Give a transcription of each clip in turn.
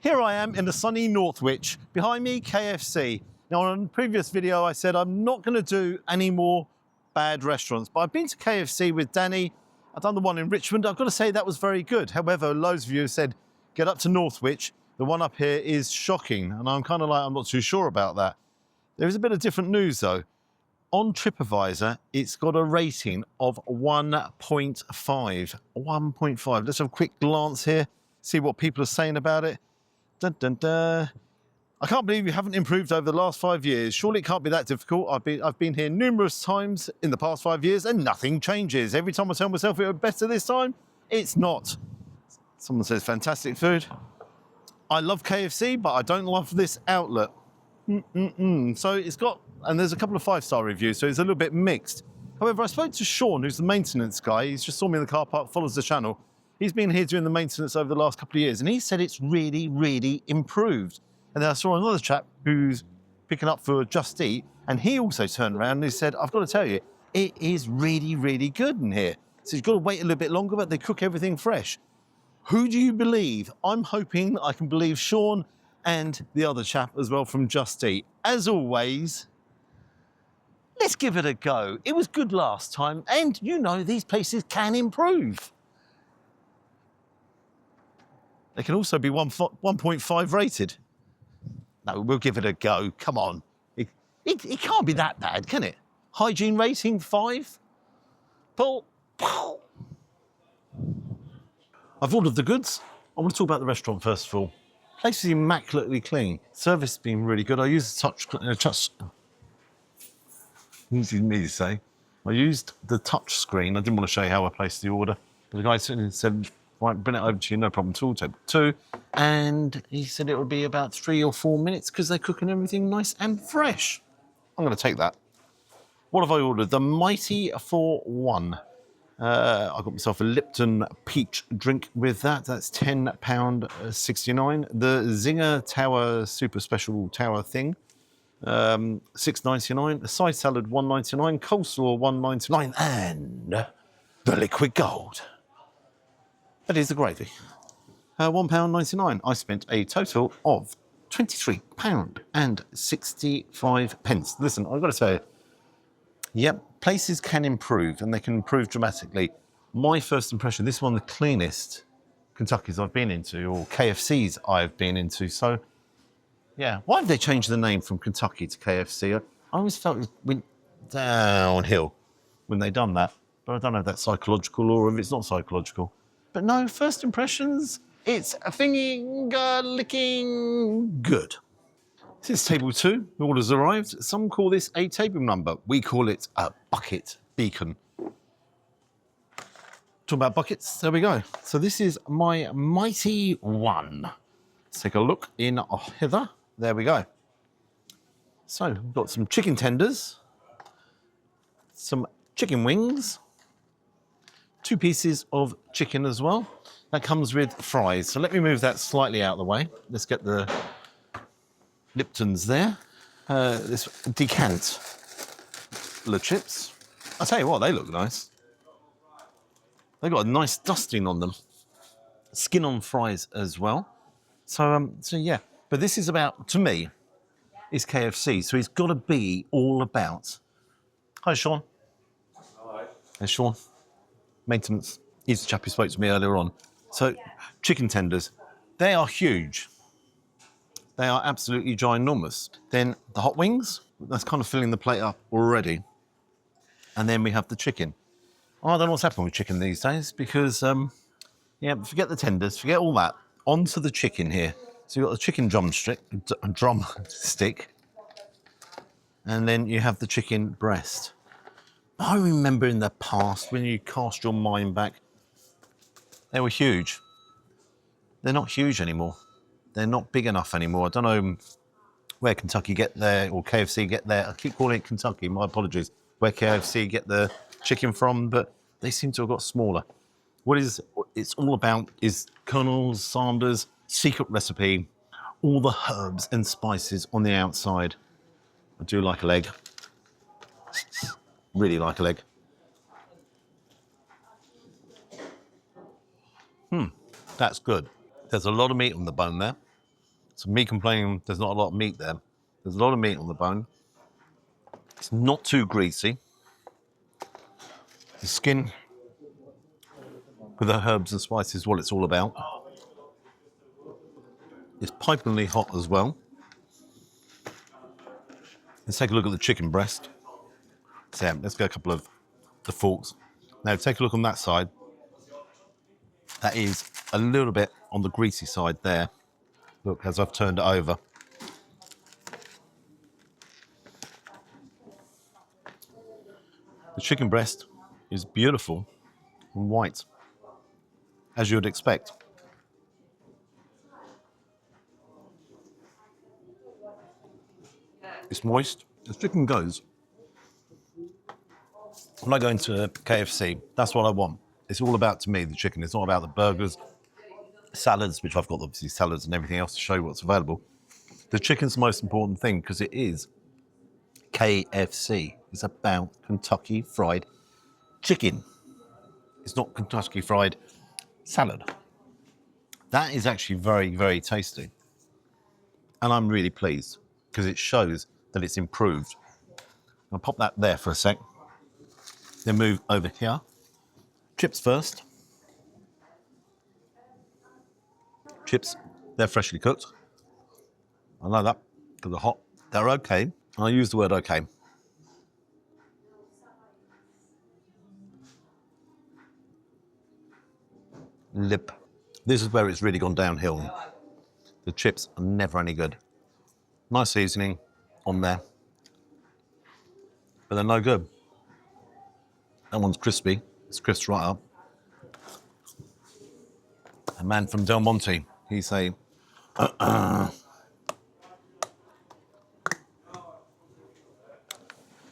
Here I am in the sunny Northwich, behind me KFC. Now on a previous video I said I'm not going to do any more bad restaurants, but I've been to KFC with Danny. I've done the one in Richmond. I've got to say that was very good. However, loads of you have said get up to Northwich. The one up here is shocking, and I'm kind of like, I'm not too sure about that. There is a bit of different news though. On TripAdvisor, it's got a rating of 1.5. 1.5. Let's have a quick glance here, see what people are saying about it. Dun, dun, dun. I can't believe you haven't improved over the last 5 years. Surely it can't be that difficult. I've been here numerous times in the past 5 years and nothing changes. Every time I tell myself it would be better this time, it's not. Someone says fantastic food. I love KFC, but I don't love this outlet. So it's got, and there's a couple of 5-star reviews, so it's a little bit mixed. However, I spoke to Sean, who's the maintenance guy. He's just saw me in the car park, follows the channel. He's been here doing the maintenance over the last couple of years, and he said it's really, really improved. And then I saw another chap who's picking up for Just Eat, and he also turned around and he said, I've got to tell you, it is really, really good in here. So you've got to wait a little bit longer, but they cook everything fresh. Who do you believe? I'm hoping I can believe Sean and the other chap as well from Just Eat. As always, let's give it a go. It was good last time, and you know these places can improve. They can also be 1.5 rated. No, we'll give it a go. Come on. It can't be that bad, can it? Hygiene rating 5. Paul. I've ordered the goods. I want to talk about the restaurant first of all. Place is immaculately clean. Service has been really good. I used the touch. Easy for me to say. I used the touch screen. I didn't want to show you how I placed the order, but the guy said, right, bring it over to you, no problem at all, table 2. And he said it would be about 3 or 4 minutes because they're cooking everything nice and fresh. I'm going to take that. What have I ordered? The Mighty for 1. I got myself a Lipton peach drink with that. That's £10.69. The Zinger Tower Super Special Tower thing, £6.99. A side salad £1.99. Coleslaw £1.99. And the liquid gold. That is the gravy. £1.99. I spent a total of £23.65. Listen, I've got to say, yep, places can improve, and they can improve dramatically. My first impression, this is one of the cleanest Kentuckys I've been into, or KFCs I've been into. So, yeah, why did they change the name from Kentucky to KFC? I always felt it went downhill when they done that, but I don't know if that's psychological or if it's not psychological. But no, first impressions, it's a finger-licking good. This is table 2. The order's arrived. Some call this a table number. We call it a bucket beacon. Talking about buckets, there we go. So this is my Mighty 1. Let's take a look in hither. There we go. So we've got some chicken tenders, some chicken wings, 2 pieces of chicken as well. That comes with fries. So let me move that slightly out of the way. Let's get the Liptons there. This decant the chips. I tell you what, they look nice. They've got a nice dusting on them. Skin on fries as well. So yeah. But this is about, to me, is KFC. So it's got to be all about. Hi, Sean. Hi. There's Sean. Maintenance. He's the chap who spoke to me earlier on. So, chicken tenders, they are huge. They are absolutely ginormous. Then the hot wings, that's kind of filling the plate up already. And then we have the chicken. Oh, I don't know what's happening with chicken these days because, yeah, forget the tenders, forget all that. Onto the chicken here. So you've got the chicken drumstick, and then you have the chicken breast. I remember in the past, when you cast your mind back, they were huge. They're not huge anymore. They're not big enough anymore. I don't know where Kentucky get their, or KFC get their, I keep calling it Kentucky, my apologies, where KFC get the chicken from, but they seem to have got smaller. What it's all about is Colonel Sanders' secret recipe, all the herbs and spices on the outside. I do like a leg. Really like a leg. That's good. There's a lot of meat on the bone there. So me complaining there's not a lot of meat there. There's a lot of meat on the bone. It's not too greasy. The skin with the herbs and spices is what it's all about. It's pipingly hot as well. Let's take a look at the chicken breast. So yeah, let's get a couple of the forks. Now take a look on that side. That is a little bit on the greasy side there. Look, as I've turned it over. The chicken breast is beautiful and white, as you would expect. It's moist. As chicken goes, when I go into KFC, that's what I want. It's all about, to me, the chicken. It's not about the burgers, salads, which I've got obviously salads and everything else to show you what's available. The chicken's the most important thing because it is KFC. It's about Kentucky Fried Chicken. It's not Kentucky Fried Salad. That is actually very, very tasty. And I'm really pleased because it shows that it's improved. I'll pop that there for a sec. Then move over here. Chips first. Chips, they're freshly cooked. I know that because they're hot. They're okay. I use the word okay. Lip. This is where it's really gone downhill. The chips are never any good. Nice seasoning on there, but they're no good. That one's crispy. It's crisped right up. A man from Del Monte, he say, I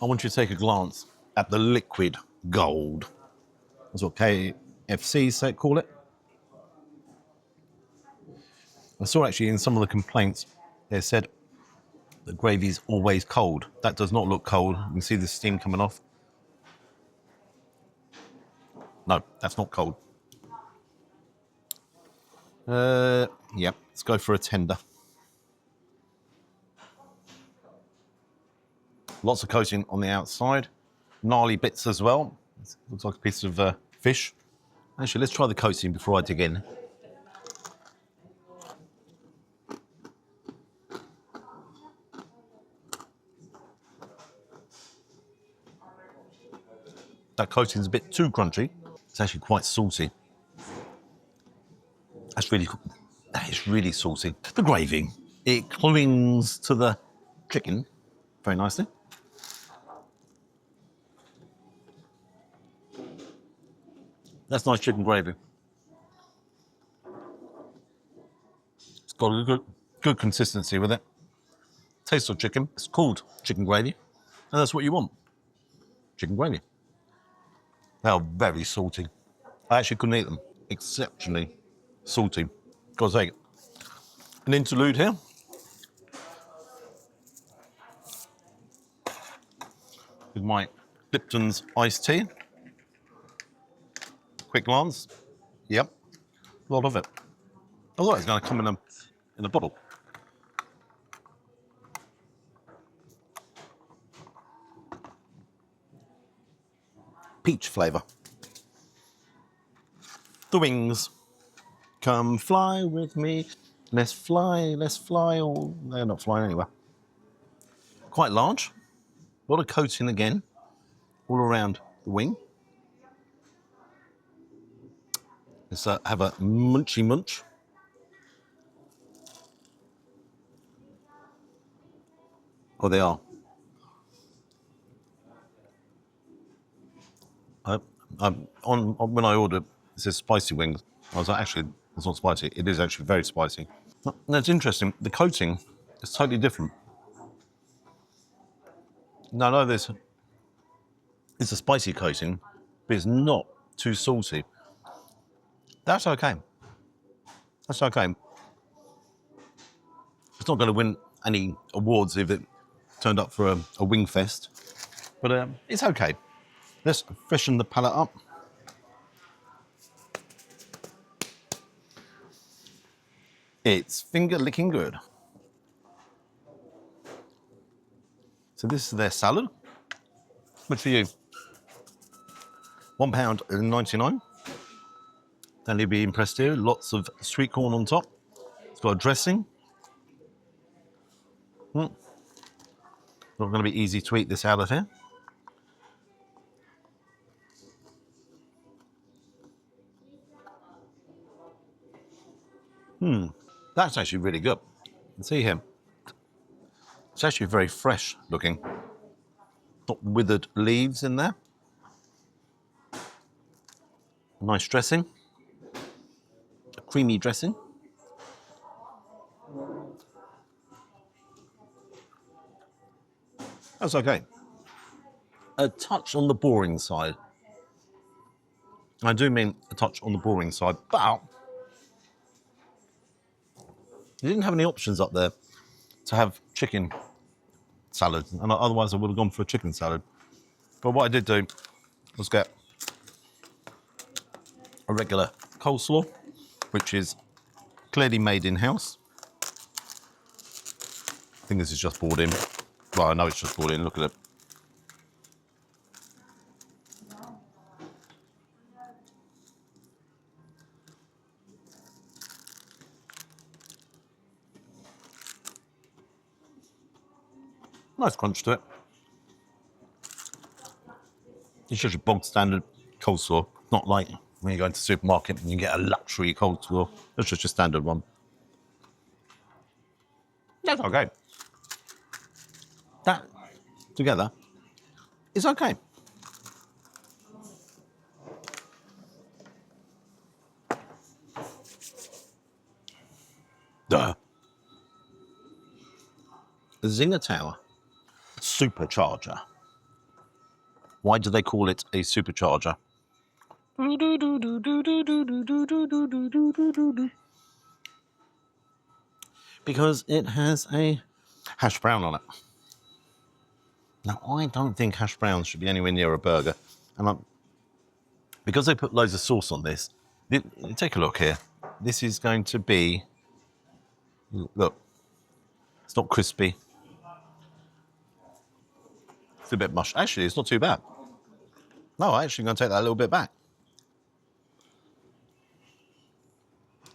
want you to take a glance at the liquid gold. That's what KFC call it. I saw actually in some of the complaints, they said the gravy's always cold. That does not look cold. You can see the steam coming off. No, that's not cold. Yep, let's go for a tender. Lots of coating on the outside. Gnarly bits as well. It looks like a piece of fish. Actually, let's try the coating before I dig in. That coating's a bit too crunchy. It's actually quite saucy. That is really saucy. The gravy, it clings to the chicken very nicely. That's nice chicken gravy. It's got a good consistency with it. Taste of chicken. It's called chicken gravy, and that's what you want. Chicken gravy. They are very salty. I actually couldn't eat them. Exceptionally salty. Gotta take it. An interlude here. With my Lipton's iced tea. Quick glance. Yep. A lot of it. I thought it was going to come in a bottle. Peach flavour. The wings. Come fly with me. Let's fly. Oh, they're not flying anywhere. Quite large. A lot of coating again. All around the wing. Let's have a munchy munch. Oh, they are. When I ordered, it says spicy wings. I was like, actually, it's not spicy. It is actually very spicy. That's interesting. The coating is totally different. No, this it's a spicy coating, but it's not too salty. That's okay. That's okay. It's not going to win any awards if it turned up for a wing fest, but it's okay. Let's freshen the palate up. It's finger licking good. So this is their salad. Much for you. £1.99. Then you'll be impressed here. Lots of sweet corn on top. It's got a dressing. Not going to be easy to eat this out of here. That's actually really good. You can see here. It's actually very fresh looking. Not withered leaves in there. Nice dressing. A creamy dressing. That's okay. A touch on the boring side. I do mean a touch on the boring side, but you didn't have any options up there to have chicken salad, and otherwise I would have gone for a chicken salad. But what I did do was get a regular coleslaw, which is clearly made in-house. I think this is just bought in. Well, I know it's just bought in, look at it. Nice crunch to it. It's just a bog standard coleslaw, not like when you go into the supermarket and you get a luxury coleslaw. It's just a standard one. That's okay. That together is okay. Duh. The Zinger Tower supercharger. Why do they call it a supercharger? Because it has a hash brown on it. Now, I don't think hash browns should be anywhere near a burger. And because they put loads of sauce on this, take a look here. This is going to be, look, it's not crispy. It's a bit mush. Actually, it's not too bad. No, I'm actually going to take that a little bit back.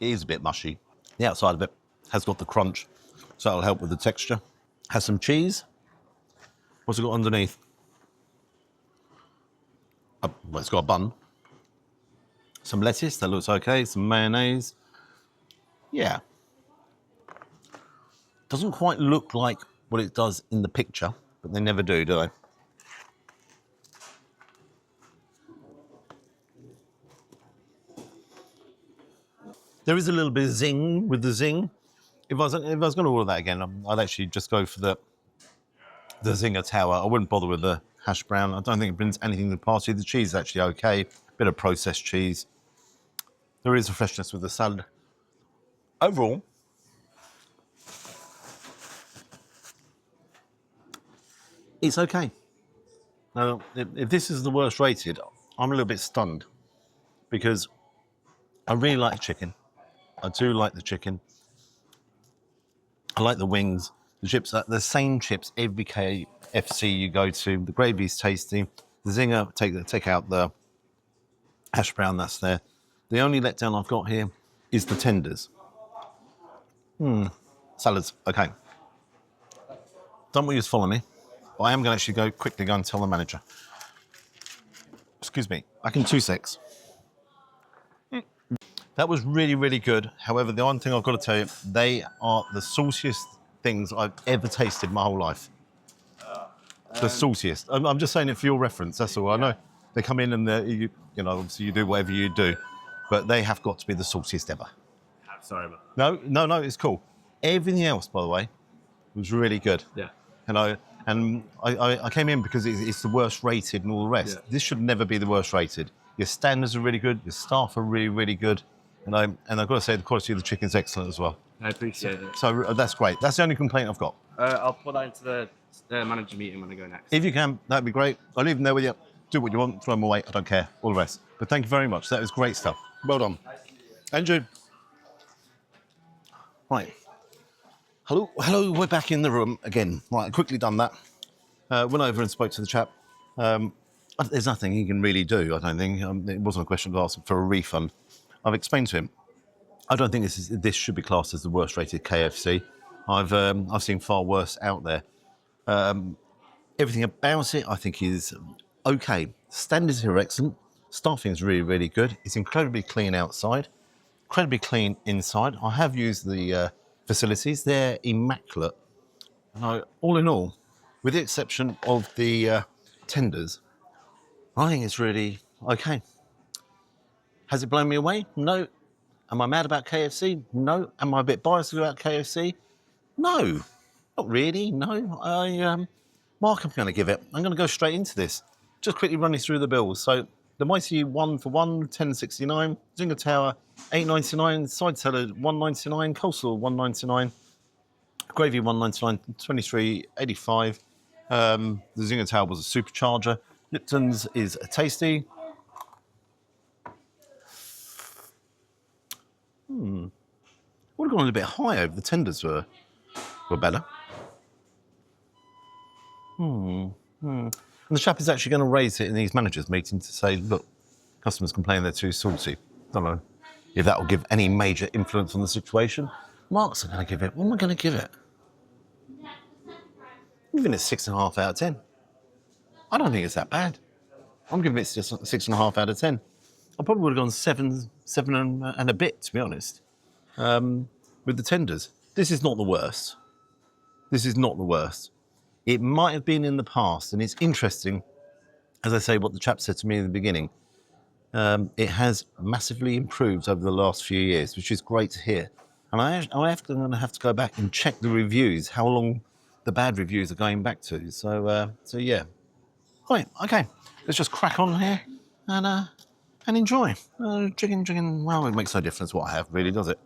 It is a bit mushy. The outside of it has got the crunch, so that'll help with the texture. Has some cheese. What's it got underneath? Well, it's got a bun. Some lettuce, that looks okay. Some mayonnaise. Yeah. Doesn't quite look like what it does in the picture, but they never do they? There is a little bit of zing with the zing. If I was going to order that again, I'd actually just go for the Zinger Tower. I wouldn't bother with the hash brown. I don't think it brings anything to the party. The cheese is actually okay. Bit of processed cheese. There is a freshness with the salad. Overall, it's okay. Now, if this is the worst rated, I'm a little bit stunned because I really like chicken. I do like the chicken. I like the wings, the chips, the same chips every KFC you go to. The gravy's tasty. The Zinger, take out the hash brown that's there. The only letdown I've got here is the tenders. Salads, okay. Don't want you to follow me. But I am going to actually quickly go and tell the manager. Excuse me, back in 2 secs. That was really, really good. However, the one thing I've got to tell you, they are the sauciest things I've ever tasted my whole life. The sauciest. I'm just saying it for your reference, that's all. I know they come in and you know, obviously you do whatever you do, but they have got to be the sauciest ever. Sorry about that. No, it's cool. Everything else, by the way, was really good. Yeah. And I came in because it's the worst rated and all the rest. Yeah. This should never be the worst rated. Your standards are really good. Your staff are really, really good. And I've got to say the quality of the chicken is excellent as well. I appreciate it. So that's great. That's the only complaint I've got. I'll put that into the manager meeting when I go next. If you can, that'd be great. I'll leave them there with you. Do what you want, throw them away. I don't care. All the rest. But thank you very much. That was great stuff. Well done. Andrew. Right. Hello, we're back in the room again. Right, quickly done that. Went over and spoke to the chap. There's nothing he can really do, I don't think. It wasn't a question of asking for a refund. I've explained to him, I don't think this should be classed as the worst rated KFC. I've seen far worse out there. Everything about it, I think, is okay. Standards here are excellent. Staffing is really, really good. It's incredibly clean outside, incredibly clean inside. I have used the facilities. They're immaculate. And all in all, with the exception of the tenders, I think it's really okay. Has it blown me away? No. Am I mad about KFC? No. Am I a bit biased about KFC? No. Not really, no. Mark, I'm going to give it. I'm going to go straight into this. Just quickly running through the bills. So, the Mighty 1 for 1, 10.69. Zinger Tower, 8.99. Side salad, 1.99. Coleslaw, 1.99. Gravy, 1.99. 23.85. The Zinger Tower was a supercharger. Lipton's is a tasty. Would have gone a little bit higher if the tenders were better. And the chap is actually going to raise it in these managers' meeting to say, look, customers complain they're too salty. Don't know if that will give any major influence on the situation. Mark's going to give it. What am I going to give it? I'm giving it 6.5 out of 10. I don't think it's that bad. I'm giving it just 6.5 out of 10. I probably would have gone 7 and a bit, to be honest. With the tenders. This is not the worst. This is not the worst. It might have been in the past, and it's interesting, as I say, what the chap said to me in the beginning. It has massively improved over the last few years, which is great to hear. And I'm going to have to go back and check the reviews, how long the bad reviews are going back to. So yeah. Right, okay. Let's just crack on here and enjoy. Drinking, well, it makes no difference what I have, really, does it?